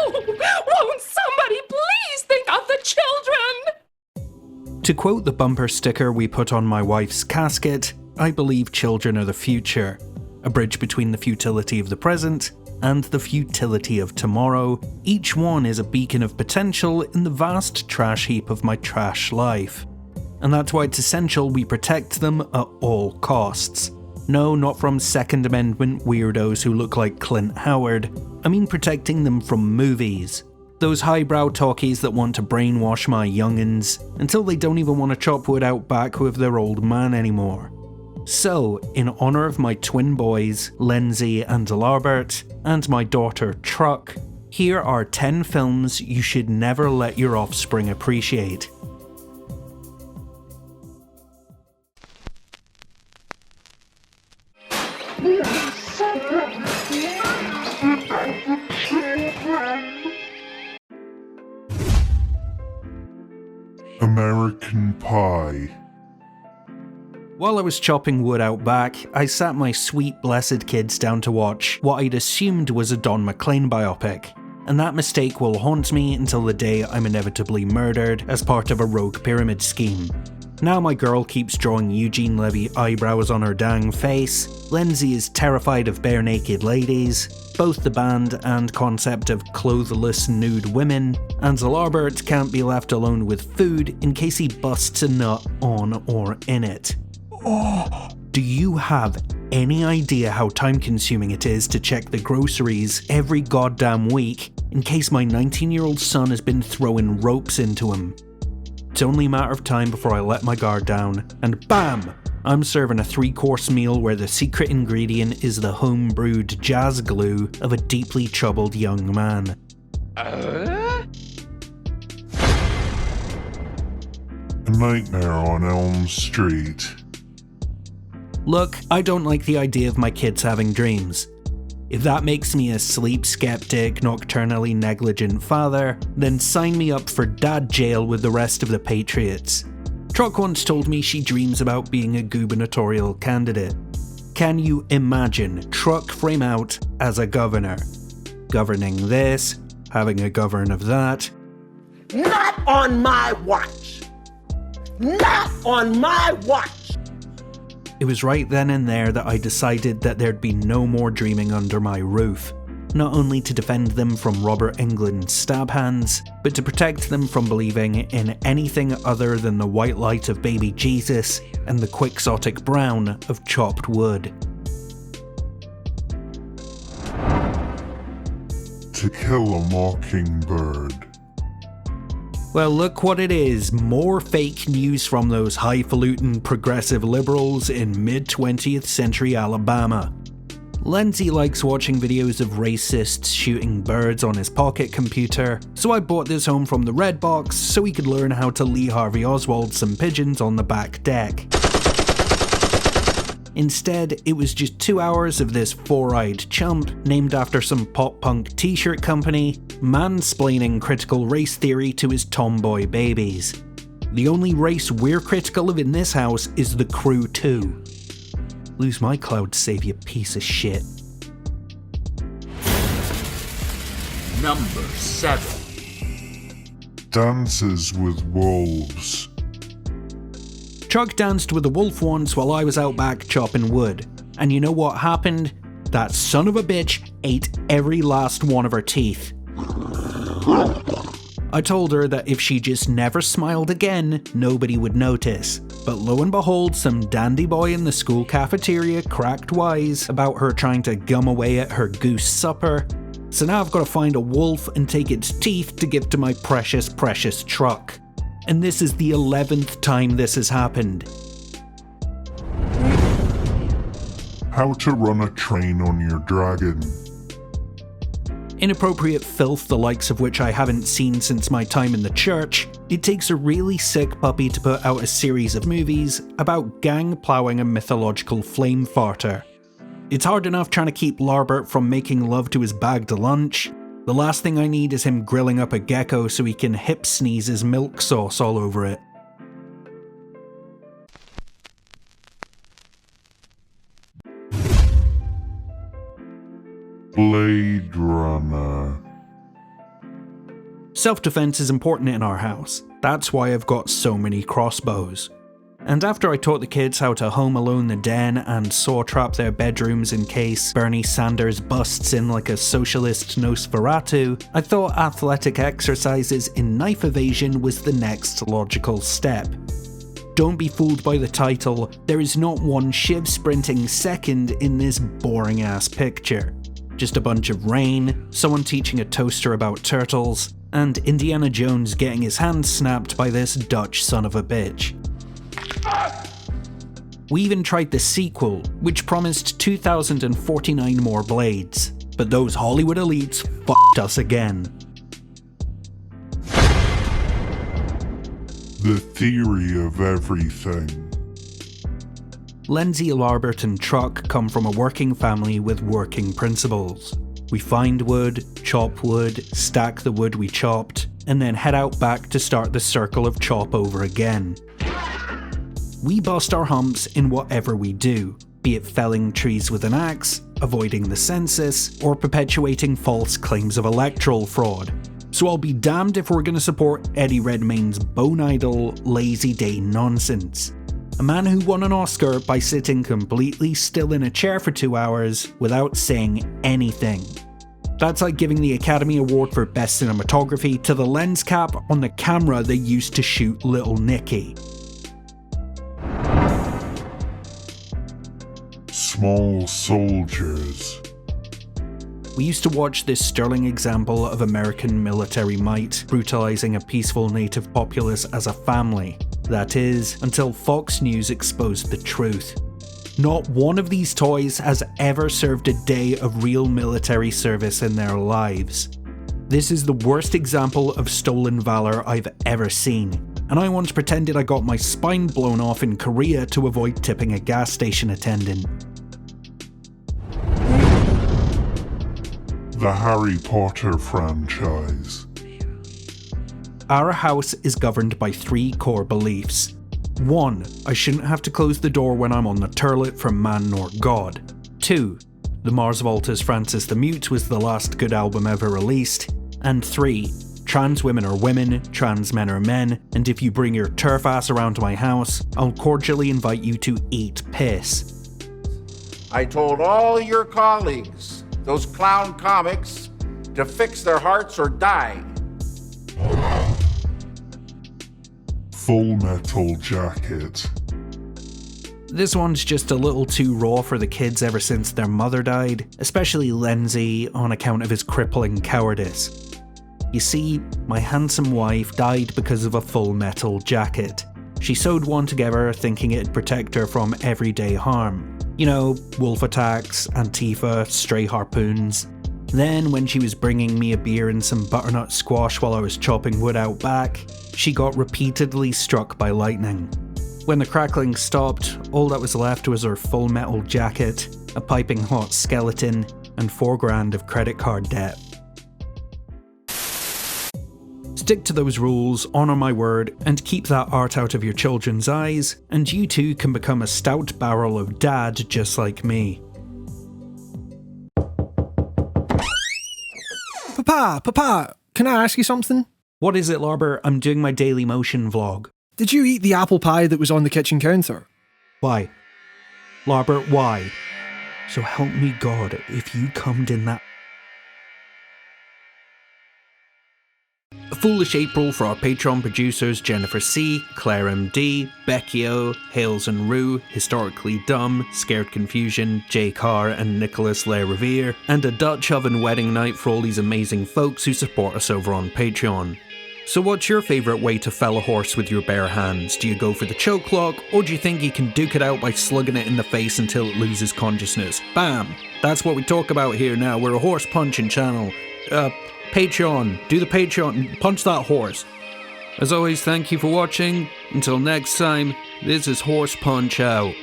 Won't somebody please think of the children? To quote the bumper sticker we put on my wife's casket, I believe children are the future, a bridge between the futility of the present and the futility of tomorrow. Each one is a beacon of potential in the vast trash heap of my trash life. And that's why it's essential we protect them at all costs. No, not from Second Amendment weirdos who look like Clint Howard. I mean protecting them from movies. Those highbrow talkies that want to brainwash my youngins until they don't even want to chop wood out back with their old man anymore. So, in honour of my twin boys, Lindsay and lirpA, and my daughter Truck, here are 10 films you should never let your offspring appreciate. American Pie. While I was chopping wood out back, I sat my sweet blessed kids down to watch what I'd assumed was a Don McLean biopic, and that mistake will haunt me until the day I'm inevitably murdered as part of a rogue pyramid scheme. Now my girl keeps drawing Eugene Levy eyebrows on her dang face, Lindsay is terrified of bare naked ladies, both the band and concept of clothless nude women, and lirpA can't be left alone with food in case he busts a nut on or in it. Do you have any idea how time consuming it is to check the groceries every goddamn week in case my 19-year-old son has been throwing ropes into him? It's only a matter of time before I let my guard down, and BAM! I'm serving a 3-course meal where the secret ingredient is the home-brewed jazz glue of a deeply troubled young man. A Nightmare on Elm Street. Look, I don't like the idea of my kids having dreams. If that makes me a sleep skeptic, nocturnally negligent father, then sign me up for dad jail with the rest of the patriots. Truck once told me she dreams about being a gubernatorial candidate. Can you imagine Truck frame out as a governor? Governing this, having a govern of that. Not on my watch! Not on my watch! It was right then and there that I decided that there'd be no more dreaming under my roof. Not only to defend them from Robert Englund's stab hands, but to protect them from believing in anything other than the white light of baby Jesus and the quixotic brown of chopped wood. To Kill a Mockingbird. Well, look what it is, more fake news from those highfalutin progressive liberals in mid-20th century Alabama. Lindsay likes watching videos of racists shooting birds on his pocket computer, so I bought this home from the Red Box so he could learn how to Lee Harvey Oswald some pigeons on the back deck. Instead, it was just 2 hours of this four-eyed chump, named after some pop-punk t-shirt company, mansplaining critical race theory to his tomboy babies. The only race we're critical of in this house is the crew too. Lose my cloud save, you piece of shit. Number 7. Dances with Wolves. Truck danced with a wolf once while I was out back chopping wood, and you know what happened? That son of a bitch ate every last one of her teeth. I told her that if she just never smiled again, nobody would notice. But lo and behold, some dandy boy in the school cafeteria cracked wise about her trying to gum away at her goose supper. So now I've got to find a wolf and take its teeth to give to my precious, precious Truck. And this is the 11th time this has happened. How to run a train on your dragon. Inappropriate filth the likes of which I haven't seen since my time in the church, it takes a really sick puppy to put out a series of movies about gang plowing a mythological flame farter. It's hard enough trying to keep lirpA from making love to his bagged lunch. The last thing I need is him grilling up a gecko so he can hip sneeze his milk sauce all over it. Blade Runner. Self-defense is important in our house. That's why I've got so many crossbows. And after I taught the kids how to home alone the den and saw trap their bedrooms in case Bernie Sanders busts in like a socialist Nosferatu, I thought athletic exercises in knife evasion was the next logical step. Don't be fooled by the title, there is not one Shiv sprinting second in this boring ass picture. Just a bunch of rain, someone teaching a toaster about turtles, and Indiana Jones getting his hand snapped by this Dutch son of a bitch. We even tried the sequel, which promised 2,049 more blades, but those Hollywood elites f***ed us again. The theory of everything. Lindsay, Larbert and Truck come from a working family with working principles. We find wood, chop wood, stack the wood we chopped, and then head out back to start the circle of chop over again. We bust our humps in whatever we do, be it felling trees with an axe, avoiding the census, or perpetuating false claims of electoral fraud. So I'll be damned if we're going to support Eddie Redmayne's bone idle, lazy day nonsense. A man who won an Oscar by sitting completely still in a chair for 2 hours without saying anything. That's like giving the Academy Award for Best Cinematography to the lens cap on the camera they used to shoot Little Nicky. Small soldiers. We used to watch this sterling example of American military might, brutalizing a peaceful native populace as a family. That is, until Fox News exposed the truth. Not one of these toys has ever served a day of real military service in their lives. This is the worst example of stolen valor I've ever seen, and I once pretended I got my spine blown off in Korea to avoid tipping a gas station attendant. The Harry Potter franchise. Our house is governed by 3 core beliefs. 1. I shouldn't have to close the door when I'm on the toilet from man nor God. 2. The Mars Volta's Francis the Mute was the last good album ever released. And 3. Trans women are women, trans men are men, and if you bring your turf ass around to my house, I'll cordially invite you to eat piss. I told all your colleagues, those clown comics, to fix their hearts or die. Full Metal Jacket. This one's just a little too raw for the kids ever since their mother died, especially Lindsay on account of his crippling cowardice. You see, my handsome wife died because of a Full Metal Jacket. She sewed one together thinking it'd protect her from everyday harm. You know, wolf attacks, Antifa, stray harpoons. Then, when she was bringing me a beer and some butternut squash while I was chopping wood out back, she got repeatedly struck by lightning. When the crackling stopped, all that was left was her Full Metal Jacket, a piping hot skeleton, and $4,000 of credit card debt. Stick to those rules, honour my word, and keep that art out of your children's eyes, and you too can become a stout barrel of dad just like me. Papa, can I ask you something? What is it, Larbert? I'm doing my Daily Motion vlog. Did you eat the apple pie that was on the kitchen counter? Why? Larbert, why? So help me God, if you cummed in that... A foolish April for our Patreon producers Jennifer C, Claire MD, Becky O, Hales and Rue, Historically Dumb, Scared Confusion, Jay Carr and Nicholas Le Revere, and a Dutch oven wedding night for all these amazing folks who support us over on Patreon. So what's your favourite way to fell a horse with your bare hands? Do you go for the choke lock, or do you think you can duke it out by slugging it in the face until it loses consciousness? Bam! That's what we talk about here now, we're a horse punching channel. Patreon, do the Patreon, punch that horse. As always, thank you for watching. Until next time, this is Horse Punch out.